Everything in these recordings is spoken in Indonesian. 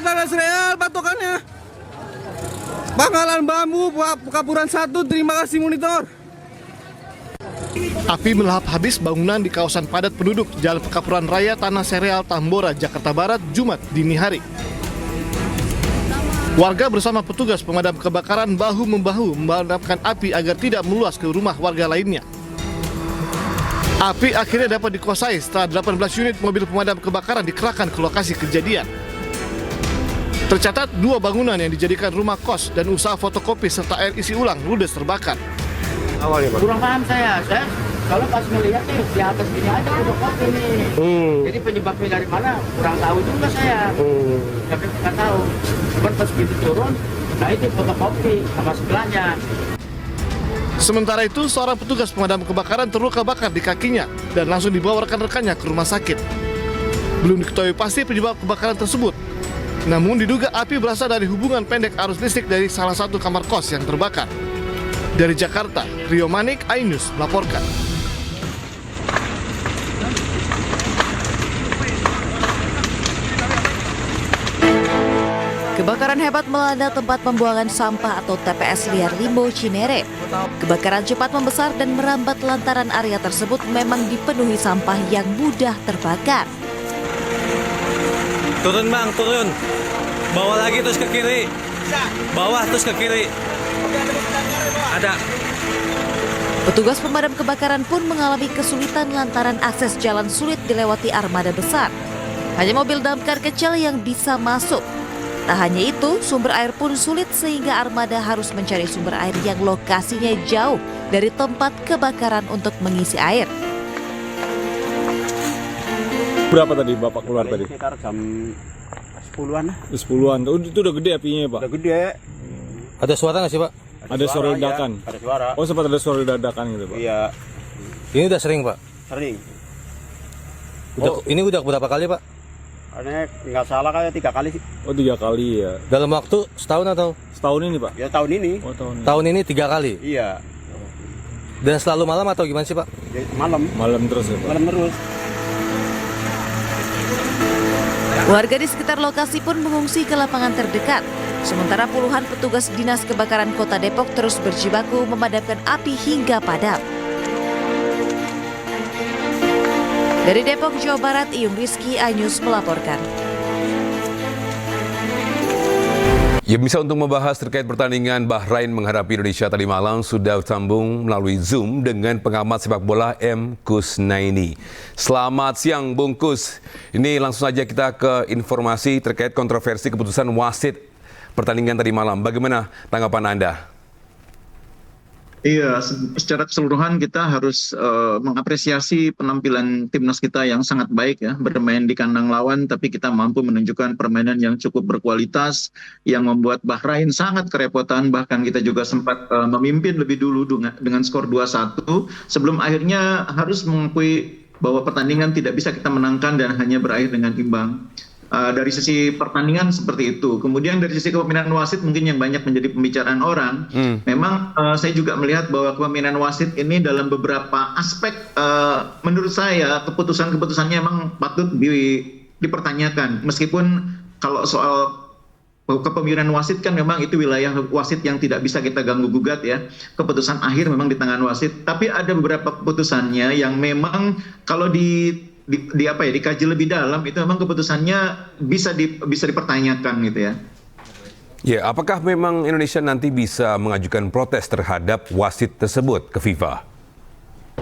Tanah Sereal patokannya. Pangkalan Bambu, Kapuran 1, terima kasih monitor. Api melahap habis bangunan di kawasan padat penduduk Jalan Pekapuran Raya Tanah Sereal, Tambora, Jakarta Barat, Jumat dini hari. Warga bersama petugas pemadam kebakaran bahu-membahu memadamkan api agar tidak meluas ke rumah warga lainnya. Api akhirnya dapat dikuasai setelah 18 unit mobil pemadam kebakaran dikerahkan ke lokasi kejadian. Tercatat 2 bangunan yang dijadikan rumah kos dan usaha fotokopi serta air isi ulang ludes terbakar. Awalnya, Pak? Kurang paham saya kalau pas melihat di atas ini aja udah kopi nih. Jadi penyebabnya dari mana kurang tahu juga saya. Tapi nggak tahu. Cuman pas begitu turun, nah itu fotokopi sama sebelahnya. Sementara itu, seorang petugas pemadam kebakaran terluka bakar di kakinya dan langsung dibawa rekan-rekannya ke rumah sakit. Belum diketahui pasti penyebab kebakaran tersebut. Namun diduga api berasal dari hubungan pendek arus listrik dari salah satu kamar kos yang terbakar. Dari Jakarta, Rio Manik, iNews melaporkan. Kebakaran hebat melanda tempat pembuangan sampah atau TPS Liar Limbo Cinere. Kebakaran cepat membesar dan merambat lantaran area tersebut memang dipenuhi sampah yang mudah terbakar. Turun bang, turun. Bawa lagi terus ke kiri. Bawah terus ke kiri. Ada. Petugas pemadam kebakaran pun mengalami kesulitan lantaran akses jalan sulit dilewati armada besar. Hanya mobil damkar kecil yang bisa masuk. Tak hanya itu, sumber air pun sulit sehingga armada harus mencari sumber air yang lokasinya jauh dari tempat kebakaran untuk mengisi air. Berapa tadi Bapak keluar tadi? Sekitar jam 10-an lah. 10-an. Itu udah gede apinya ya, Pak? Udah gede. Ada suara nggak sih Pak? Ada suara ledakan? Ya, ada suara. Oh, sempat ada suara ledakan gitu, Pak? Iya, Ini udah sering Pak? sering. Ini udah berapa kali Pak? Karena nggak salah kayak 3 kali sih. Oh, 3 kali ya. Dalam waktu setahun atau? Setahun ini, Pak? Ya tahun ini. Oh, tahun ini. Tahun ini 3 kali? Iya. Dan selalu malam atau gimana sih Pak? Ya, malam. Malam terus ya, Pak? Malam terus. Warga di sekitar lokasi pun mengungsi ke lapangan terdekat. Sementara puluhan petugas Dinas Kebakaran Kota Depok terus berjibaku memadamkan api hingga padam. Dari Depok, Jawa Barat, Iyung Rizky, iNews melaporkan. Ya, bisa untuk membahas terkait pertandingan Bahrain menghadapi Indonesia tadi malam sudah tersambung melalui Zoom dengan pengamat sepak bola M. Kusnaini. Selamat siang Bung Kus. Ini langsung saja kita ke informasi terkait kontroversi keputusan wasit pertandingan tadi malam. Bagaimana tanggapan Anda? Iya, secara keseluruhan kita harus mengapresiasi penampilan timnas kita yang sangat baik ya, bermain di kandang lawan tapi kita mampu menunjukkan permainan yang cukup berkualitas yang membuat Bahrain sangat kerepotan, bahkan kita juga sempat memimpin lebih dulu dengan skor 2-1 sebelum akhirnya harus mengakui bahwa pertandingan tidak bisa kita menangkan dan hanya berakhir dengan imbang. Dari sisi pertandingan seperti itu. Kemudian dari sisi kepemimpinan wasit mungkin yang banyak menjadi pembicaraan orang. Memang saya juga melihat bahwa kepemimpinan wasit ini dalam beberapa aspek menurut saya keputusan-keputusannya memang patut dipertanyakan. Meskipun kalau soal kepemimpinan wasit kan memang itu wilayah wasit yang tidak bisa kita ganggu gugat ya. Keputusan akhir memang di tangan wasit. Tapi ada beberapa keputusannya yang memang kalau dikaji lebih dalam itu memang keputusannya bisa dipertanyakan gitu ya. Ya, apakah memang Indonesia nanti bisa mengajukan protes terhadap wasit tersebut ke FIFA?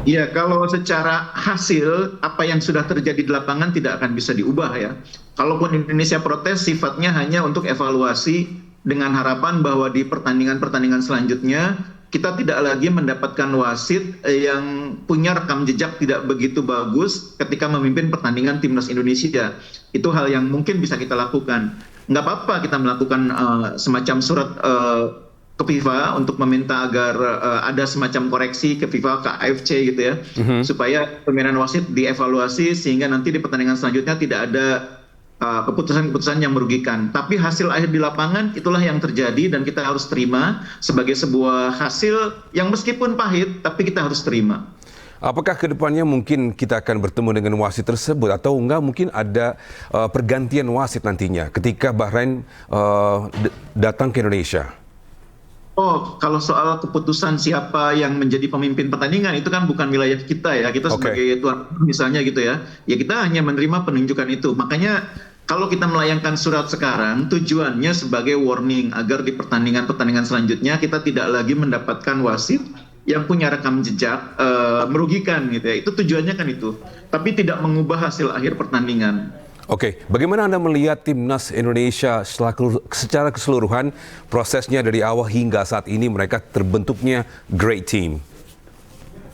Ya, kalau secara hasil apa yang sudah terjadi di lapangan tidak akan bisa diubah ya. Kalaupun Indonesia protes sifatnya hanya untuk evaluasi dengan harapan bahwa di pertandingan-pertandingan selanjutnya kita tidak lagi mendapatkan wasit yang punya rekam jejak tidak begitu bagus ketika memimpin pertandingan timnas Indonesia. Itu hal yang mungkin bisa kita lakukan. Nggak apa-apa kita melakukan semacam surat ke FIFA untuk meminta agar ada semacam koreksi ke FIFA, ke AFC gitu ya, supaya pemilihan wasit dievaluasi sehingga nanti di pertandingan selanjutnya tidak ada keputusan-keputusan yang merugikan. Tapi hasil akhir di lapangan itulah yang terjadi dan kita harus terima sebagai sebuah hasil yang meskipun pahit tapi kita harus terima. Apakah kedepannya mungkin kita akan bertemu dengan wasit tersebut atau enggak mungkin ada pergantian wasit nantinya ketika Bahrain datang ke Indonesia? Oh, kalau soal keputusan siapa yang menjadi pemimpin pertandingan itu kan bukan wilayah kita ya. Kita sebagai tuan misalnya gitu ya. Ya kita hanya menerima penunjukan itu. Makanya kalau kita melayangkan surat sekarang, tujuannya sebagai warning agar di pertandingan-pertandingan selanjutnya kita tidak lagi mendapatkan wasit yang punya rekam jejak merugikan gitu ya. Itu tujuannya kan itu. Tapi tidak mengubah hasil akhir pertandingan. Oke, bagaimana Anda melihat Timnas Indonesia secara keseluruhan prosesnya dari awal hingga saat ini mereka terbentuknya great team?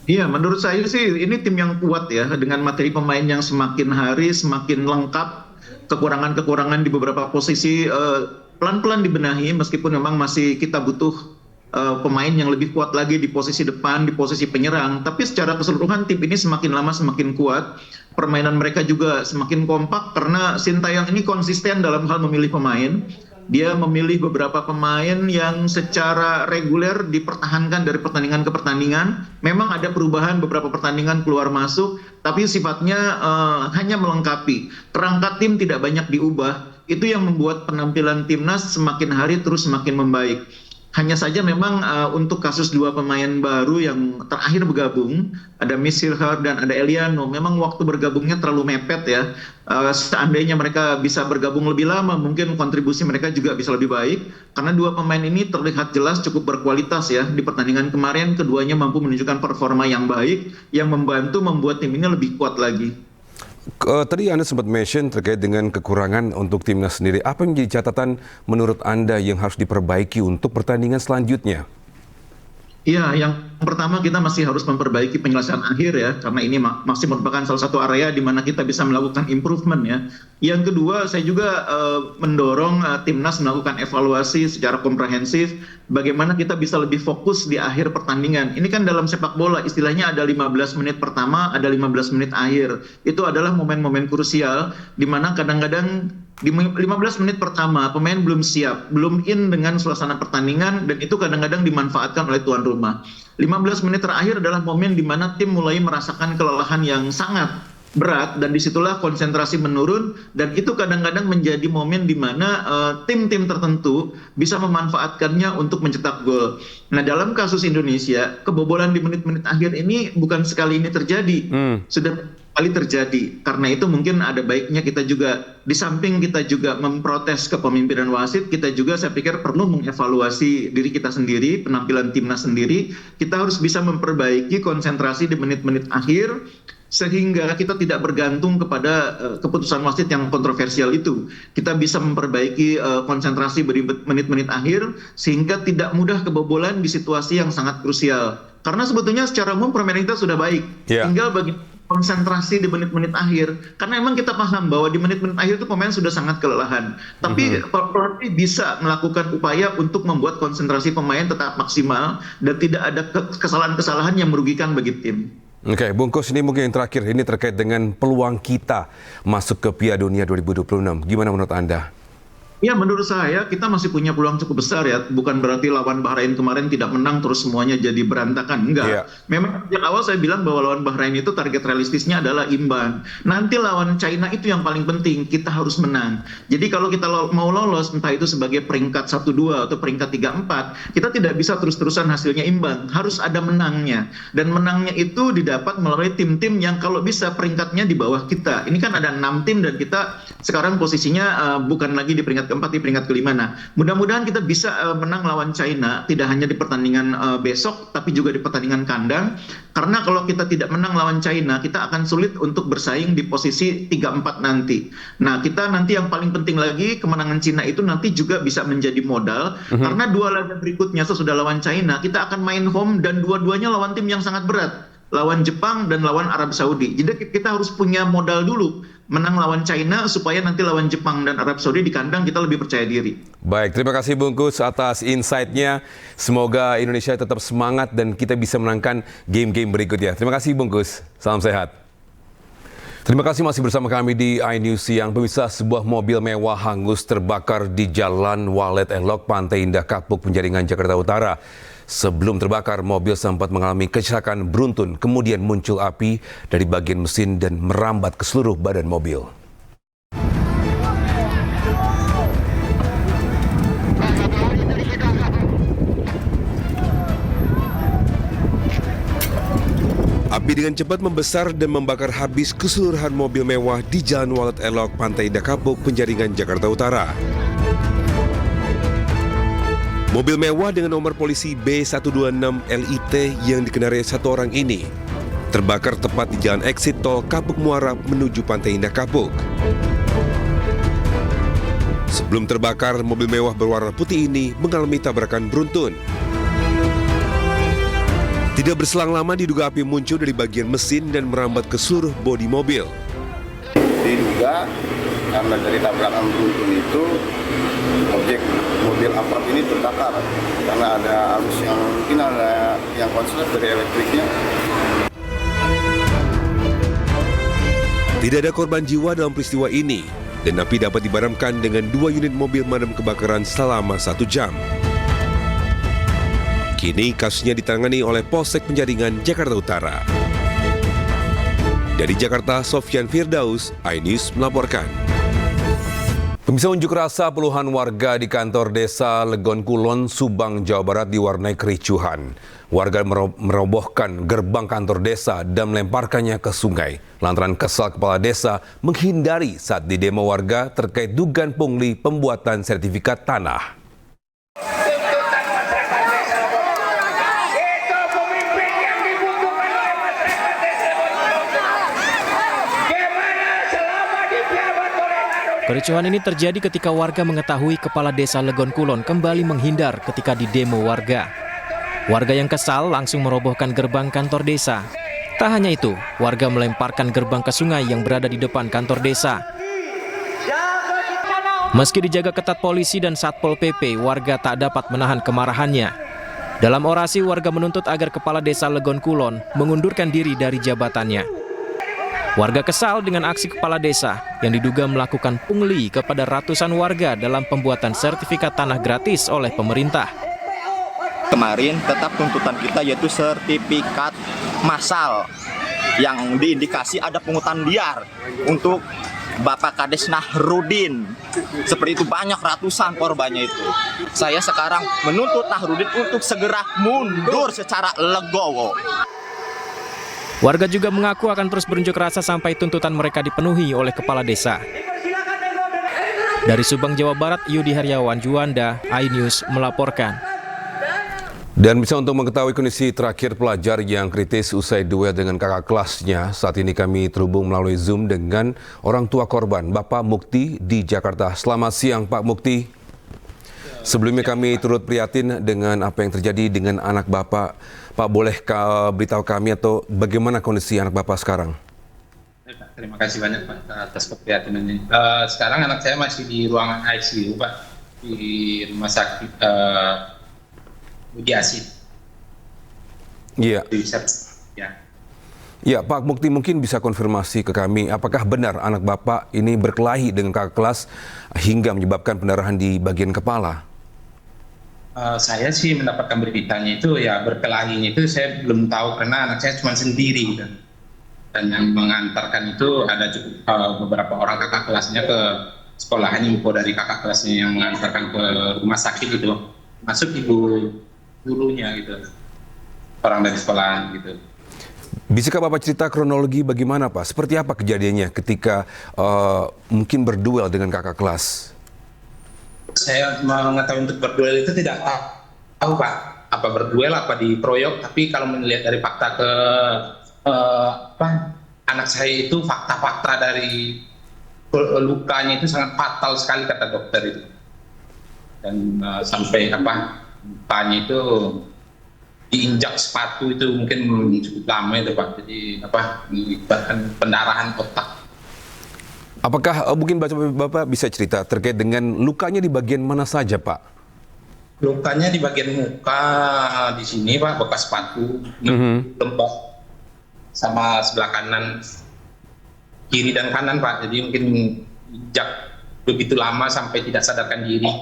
Iya, menurut saya sih ini tim yang kuat ya dengan materi pemain yang semakin hari semakin lengkap. Kekurangan-kekurangan di beberapa posisi pelan-pelan dibenahi meskipun memang masih kita butuh pemain yang lebih kuat lagi di posisi depan, di posisi penyerang. Tapi secara keseluruhan tim ini semakin lama semakin kuat. Permainan mereka juga semakin kompak karena Sintayong ini konsisten dalam hal memilih pemain. Dia memilih beberapa pemain yang secara reguler dipertahankan dari pertandingan ke pertandingan. Memang ada perubahan beberapa pertandingan keluar masuk, tapi sifatnya hanya melengkapi. Kerangka tim tidak banyak diubah. Itu yang membuat penampilan timnas semakin hari terus semakin membaik. Hanya saja memang untuk kasus dua pemain baru yang terakhir bergabung, ada Misirhar dan ada Eliano, memang waktu bergabungnya terlalu mepet ya. Seandainya mereka bisa bergabung lebih lama, mungkin kontribusi mereka juga bisa lebih baik. Karena dua pemain ini terlihat jelas cukup berkualitas ya. Di pertandingan kemarin, keduanya mampu menunjukkan performa yang baik, yang membantu membuat tim ini lebih kuat lagi. Tadi Anda sempat mention terkait dengan kekurangan untuk timnas sendiri. Apa yang menjadi catatan menurut Anda yang harus diperbaiki untuk pertandingan selanjutnya? Iya, yang pertama kita masih harus memperbaiki penyelesaian akhir ya, karena ini masih merupakan salah satu area di mana kita bisa melakukan improvement ya. Yang kedua, saya juga mendorong timnas melakukan evaluasi secara komprehensif, bagaimana kita bisa lebih fokus di akhir pertandingan. Ini kan dalam sepak bola, istilahnya ada 15 menit pertama, ada 15 menit akhir. Itu adalah momen-momen krusial, di mana kadang-kadang di 15 menit pertama pemain belum siap, belum in dengan suasana pertandingan, dan itu kadang-kadang dimanfaatkan oleh tuan rumah. 15 menit terakhir adalah momen di mana tim mulai merasakan kelelahan yang sangat berat, dan disitulah konsentrasi menurun, dan itu kadang-kadang menjadi momen di mana tim-tim tertentu bisa memanfaatkannya untuk mencetak gol. Nah, dalam kasus Indonesia, kebobolan di menit-menit akhir ini bukan sekali ini terjadi, sudah kali terjadi. Karena itu mungkin ada baiknya kita juga, di samping kita juga memprotes kepemimpinan wasit, kita juga saya pikir perlu mengevaluasi diri kita sendiri, penampilan timnas sendiri. Kita harus bisa memperbaiki konsentrasi di menit-menit akhir, sehingga kita tidak bergantung kepada keputusan wasit yang kontroversial itu. Kita bisa memperbaiki konsentrasi di menit-menit akhir, sehingga tidak mudah kebobolan di situasi yang sangat krusial. Karena sebetulnya secara umum permainan kita sudah baik. Tinggal bagi konsentrasi di menit-menit akhir, karena memang kita paham bahwa di menit-menit akhir itu pemain sudah sangat kelelahan, tapi pelatih bisa melakukan upaya untuk membuat konsentrasi pemain tetap maksimal dan tidak ada kesalahan-kesalahan yang merugikan bagi tim. Oke, Bungkus, ini mungkin yang terakhir, ini terkait dengan peluang kita masuk ke Piala Dunia 2026. Gimana menurut Anda? Ya, menurut saya kita masih punya peluang cukup besar ya. Bukan berarti lawan Bahrain kemarin tidak menang terus semuanya jadi berantakan. Enggak. Memang sejak awal saya bilang bahwa lawan Bahrain itu target realistisnya adalah imbang. Nanti lawan China itu yang paling penting. Kita harus menang. Jadi kalau kita mau lolos, entah itu sebagai peringkat 1-2 atau peringkat 3-4, kita tidak bisa terus-terusan hasilnya imbang. Harus ada menangnya. Dan menangnya itu didapat melalui tim-tim yang kalau bisa peringkatnya di bawah kita. Ini kan ada 6 tim dan kita sekarang posisinya bukan lagi di peringkat keempat, di peringkat kelima. Nah, mudah-mudahan kita bisa menang lawan China, tidak hanya di pertandingan besok, tapi juga di pertandingan kandang. Karena kalau kita tidak menang lawan China, kita akan sulit untuk bersaing di posisi 3-4 nanti. Nah, kita nanti yang paling penting lagi, kemenangan China itu nanti juga bisa menjadi modal, karena dua laga berikutnya sesudah lawan China, kita akan main home dan dua-duanya lawan tim yang sangat berat. Lawan Jepang dan lawan Arab Saudi. Jadi kita harus punya modal dulu, menang lawan China supaya nanti lawan Jepang dan Arab Saudi di kandang kita lebih percaya diri. Baik, terima kasih Bungkus atas insight-nya. Semoga Indonesia tetap semangat dan kita bisa menangkan game-game berikutnya. Terima kasih Bungkus, salam sehat. Terima kasih masih bersama kami di iNews Siang. Pemirsa, sebuah mobil mewah hangus terbakar di Jalan Walet Elok, Pantai Indah Kapuk, Penjaringan, Jakarta Utara. Sebelum terbakar, mobil sempat mengalami kecelakaan beruntun, kemudian muncul api dari bagian mesin dan merambat ke seluruh badan mobil. Api dengan cepat membesar dan membakar habis keseluruhan mobil mewah di Jalan Walet Elok, Pantai Dakapuk, Penjaringan, Jakarta Utara. Mobil mewah dengan nomor polisi B126 LIT yang dikendarai satu orang ini terbakar tepat di jalan eksit tol Kapuk Muara menuju Pantai Indah Kapuk. Sebelum terbakar, mobil mewah berwarna putih ini mengalami tabrakan beruntun. Tidak berselang lama diduga api muncul dari bagian mesin dan merambat ke seluruh bodi mobil. Diduga karena dari tabrakan beruntun itu objek mobil Alphard ini terbakar karena ada arus yang mungkin ada yang konslet dari elektriknya. Tidak ada korban jiwa dalam peristiwa ini dan api dapat dipadamkan dengan 2 unit mobil pemadam kebakaran selama 1 jam. Kini kasusnya ditangani oleh Polsek Penjaringan, Jakarta Utara. Dari Jakarta, Sofyan Firdaus, iNews melaporkan. Pemirsa, unjuk rasa puluhan warga di kantor desa Legon Kulon, Subang, Jawa Barat diwarnai kericuhan. Warga merobohkan gerbang kantor desa dan melemparkannya ke sungai. Lantaran kesal kepala desa menghindari saat didemo warga terkait dugaan pungli pembuatan sertifikat tanah. Kericuhan ini terjadi ketika warga mengetahui kepala desa Legon Kulon kembali menghindar ketika didemo warga. Warga yang kesal langsung merobohkan gerbang kantor desa. Tak hanya itu, warga melemparkan gerbang ke sungai yang berada di depan kantor desa. Meski dijaga ketat polisi dan Satpol PP, warga tak dapat menahan kemarahannya. Dalam orasi, warga menuntut agar kepala desa Legon Kulon mengundurkan diri dari jabatannya. Warga kesal dengan aksi kepala desa yang diduga melakukan pungli kepada ratusan warga dalam pembuatan sertifikat tanah gratis oleh pemerintah. Kemarin tetap tuntutan kita yaitu sertifikat massal yang diindikasi ada pungutan liar untuk Bapak Kades Nahrudin. Seperti itu, banyak ratusan korbannya itu. Saya sekarang menuntut Nahrudin untuk segera mundur secara legowo. Warga juga mengaku akan terus berunjuk rasa sampai tuntutan mereka dipenuhi oleh kepala desa. Dari Subang, Jawa Barat, Yudi Haryawan Juanda, iNews melaporkan. Dan bisa untuk mengetahui kondisi terakhir pelajar yang kritis usai duel dengan kakak kelasnya, saat ini kami terhubung melalui Zoom dengan orang tua korban, Bapak Mukti di Jakarta. Selamat siang, Pak Mukti. Sebelumnya kami turut prihatin dengan apa yang terjadi dengan anak Bapak. Pak, boleh beritahu kami atau bagaimana kondisi anak Bapak sekarang? Terima kasih banyak Pak atas keprihatinan ini. Sekarang anak saya masih di ruangan ICU Pak, di rumah sakit Budi Asih. Iya. Ya. Ya, Pak Mukti mungkin bisa konfirmasi ke kami, apakah benar anak Bapak ini berkelahi dengan kakak kelas hingga menyebabkan pendarahan di bagian kepala? Saya sih mendapatkan beritanya itu ya berkelahinya itu saya belum tahu karena anak saya cuma sendiri dan yang mengantarkan itu ada cukup beberapa orang kakak kelasnya ke sekolahan, info dari kakak kelasnya yang mengantarkan ke rumah sakit itu masuk ibu gurunya gitu, orang dari sekolahan gitu. Bisakah Bapak cerita kronologi bagaimana Pak? Seperti apa kejadiannya ketika mungkin berduel dengan kakak kelas? Saya mengetahui untuk berduel itu tidak tahu Pak, apa berduel apa dikeroyok, tapi kalau melihat dari fakta anak saya itu fakta-fakta dari lukanya itu sangat fatal sekali kata dokter itu, dan sampai lukanya itu diinjak sepatu itu mungkin cukup lama itu Pak, jadi menyebabkan pendarahan otak. Apakah mungkin Bapak bisa cerita terkait dengan lukanya di bagian mana saja Pak? Lukanya di bagian muka di sini Pak, bekas sepatu, lembab sama sebelah kanan, kiri dan kanan Pak, jadi mungkin injak begitu lama sampai tidak sadarkan diri,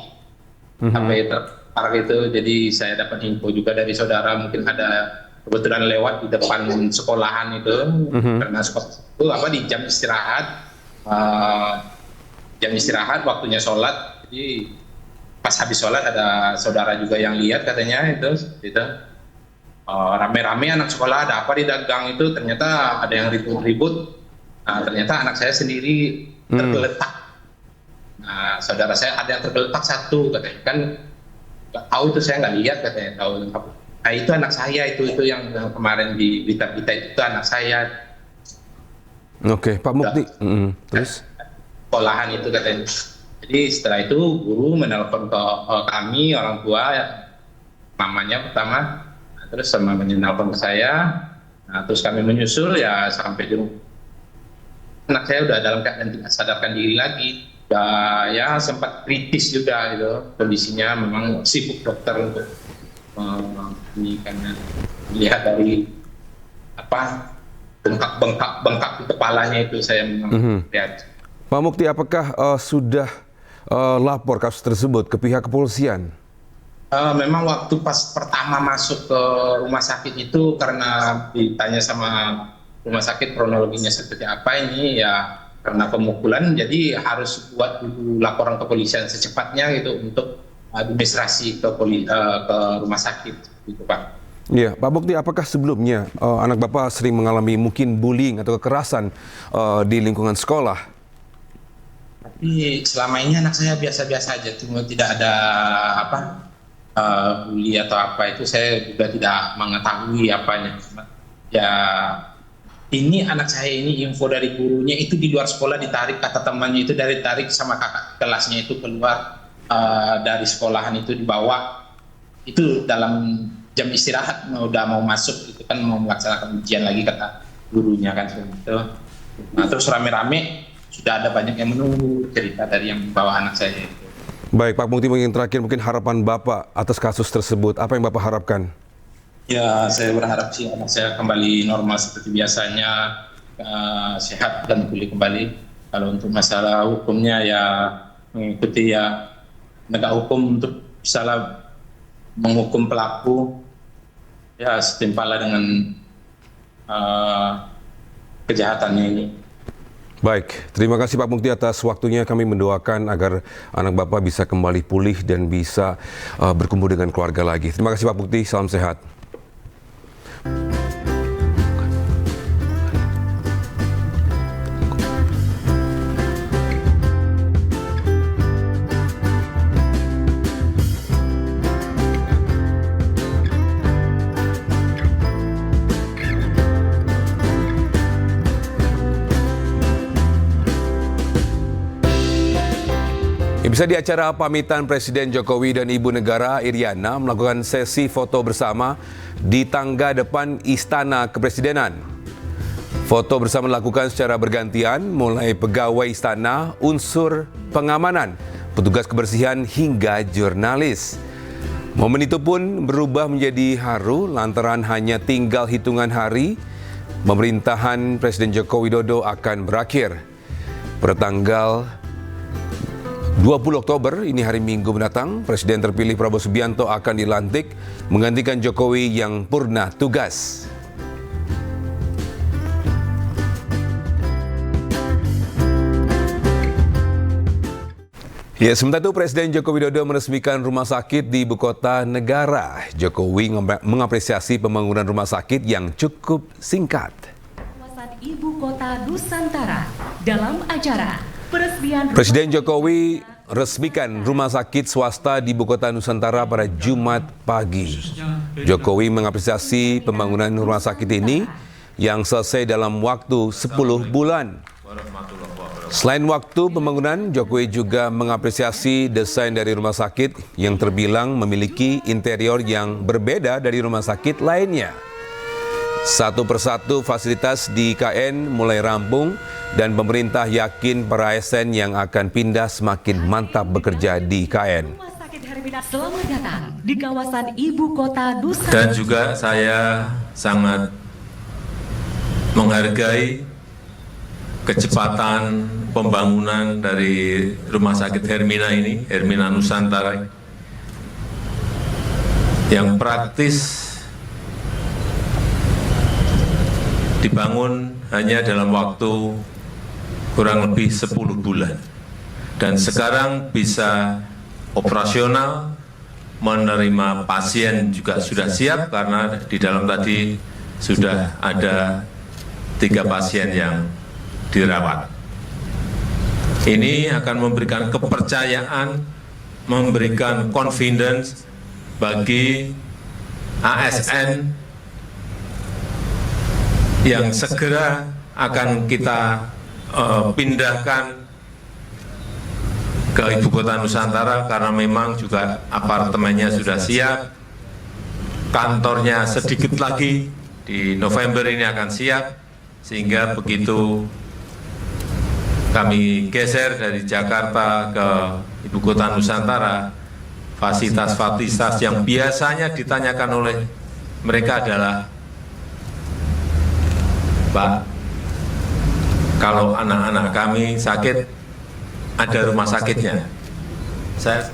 sampai terbakar gitu. Jadi saya dapat info juga dari saudara, mungkin ada kebetulan lewat di depan sekolahan itu, karena sekolah itu di jam istirahat waktunya sholat. Jadi pas habis sholat ada saudara juga yang lihat katanya itu rame-rame anak sekolah, ada apa di gang itu, ternyata ada yang ribut-ribut. Nah, ternyata anak saya sendiri tergeletak. Nah, saudara saya ada yang tergeletak satu katanya, kan nggak tahu tuh, saya nggak lihat katanya, tahu. Nah, itu anak saya, itu yang kemarin di berita-berita itu anak saya. Oke, Pak Mukti. Terus? Sekolahan itu katanya. Jadi setelah itu guru menelpon ke kami orang tua, mamanya pertama, terus sama menelpon ke saya. Nah, terus kami menyusul ya sampai di rumah. Anak saya udah dalam keadaan tidak sadarkan diri lagi. Ya sempat kritis juga gitu kondisinya, memang sibuk dokter untuk ini karena melihat dari bengkak di kepalanya itu saya memang lihat. Pak Mukti, apakah sudah lapor kasus tersebut ke pihak kepolisian? Memang waktu pas pertama masuk ke rumah sakit itu, karena ditanya sama rumah sakit kronologinya seperti apa ini, ya karena pemukulan, jadi harus buat dulu laporan kepolisian secepatnya gitu untuk administrasi ke rumah sakit gitu, Pak. Iya, Pak Mukti, apakah sebelumnya anak Bapak sering mengalami mungkin bullying atau kekerasan di lingkungan sekolah? Tapi selama ini anak saya biasa-biasa aja, cuma tidak ada bully atau apa, itu saya juga tidak mengetahui apanya. Ya ini anak saya ini info dari gurunya itu di luar sekolah ditarik, kata temannya itu ditarik sama kakak kelasnya itu keluar dari sekolahan itu, dibawa itu dalam jam istirahat udah mau masuk itu kan, mau melaksanakan ujian lagi kata gurunya kan itu. Nah, terus rame-rame sudah ada banyak yang menunggu cerita dari yang membawa anak saya itu. Baik, Pak Mukti, mungkin terakhir harapan Bapak atas kasus tersebut, apa yang Bapak harapkan? Ya, saya berharap sih anak saya kembali normal seperti biasanya, sehat dan pulih kembali. Kalau untuk masalah hukumnya ya mengikuti ya penegak hukum untuk bisa menghukum pelaku, ya setimpal dengan kejahatannya ini. Baik, terima kasih Pak Mukti atas waktunya. Kami mendoakan agar anak Bapak bisa kembali pulih dan bisa berkumpul dengan keluarga lagi. Terima kasih Pak Mukti, salam sehat. Bisa di acara pamitan Presiden Jokowi dan Ibu Negara Iriana melakukan sesi foto bersama di tangga depan Istana Kepresidenan. Foto bersama dilakukan secara bergantian, mulai pegawai istana, unsur pengamanan, petugas kebersihan hingga jurnalis. Momen itu pun berubah menjadi haru lantaran hanya tinggal hitungan hari pemerintahan Presiden Joko Widodo akan berakhir. Pada tanggal 20 Oktober, ini hari Minggu mendatang, Presiden terpilih Prabowo Subianto akan dilantik menggantikan Jokowi yang purna tugas. Ya, sementara itu Presiden Joko Widodo meresmikan rumah sakit di ibu kota negara. Jokowi mengapresiasi pembangunan rumah sakit yang cukup singkat. Kawasan Ibu Kota Nusantara dalam acara peresmian Presiden Jokowi resmikan rumah sakit swasta di ibu kota Nusantara pada Jumat pagi. Jokowi mengapresiasi pembangunan rumah sakit ini yang selesai dalam waktu 10 bulan. Selain waktu pembangunan, Jokowi juga mengapresiasi desain dari rumah sakit yang terbilang memiliki interior yang berbeda dari rumah sakit lainnya. Satu persatu fasilitas di IKN mulai rampung dan pemerintah yakin para ASN yang akan pindah semakin mantap bekerja di IKN. Selamat datang di kawasan Ibu Kota Nusantara. Dan juga saya sangat menghargai kecepatan pembangunan dari Rumah Sakit Hermina ini, Hermina Nusantara. yang praktis dibangun hanya dalam waktu kurang lebih 10 bulan. Dan sekarang bisa operasional, menerima pasien juga sudah siap karena di dalam tadi sudah ada 3 pasien yang dirawat. Ini akan memberikan kepercayaan, memberikan confidence bagi ASN yang segera akan kita pindahkan ke Ibu Kota Nusantara karena memang juga apartemennya sudah siap, kantornya sedikit lagi di November ini akan siap, sehingga begitu kami geser dari Jakarta ke Ibu Kota Nusantara, fasilitas-fasilitas yang biasanya ditanyakan oleh mereka adalah, Pak, kalau anak-anak kami sakit, ada rumah sakitnya. Saya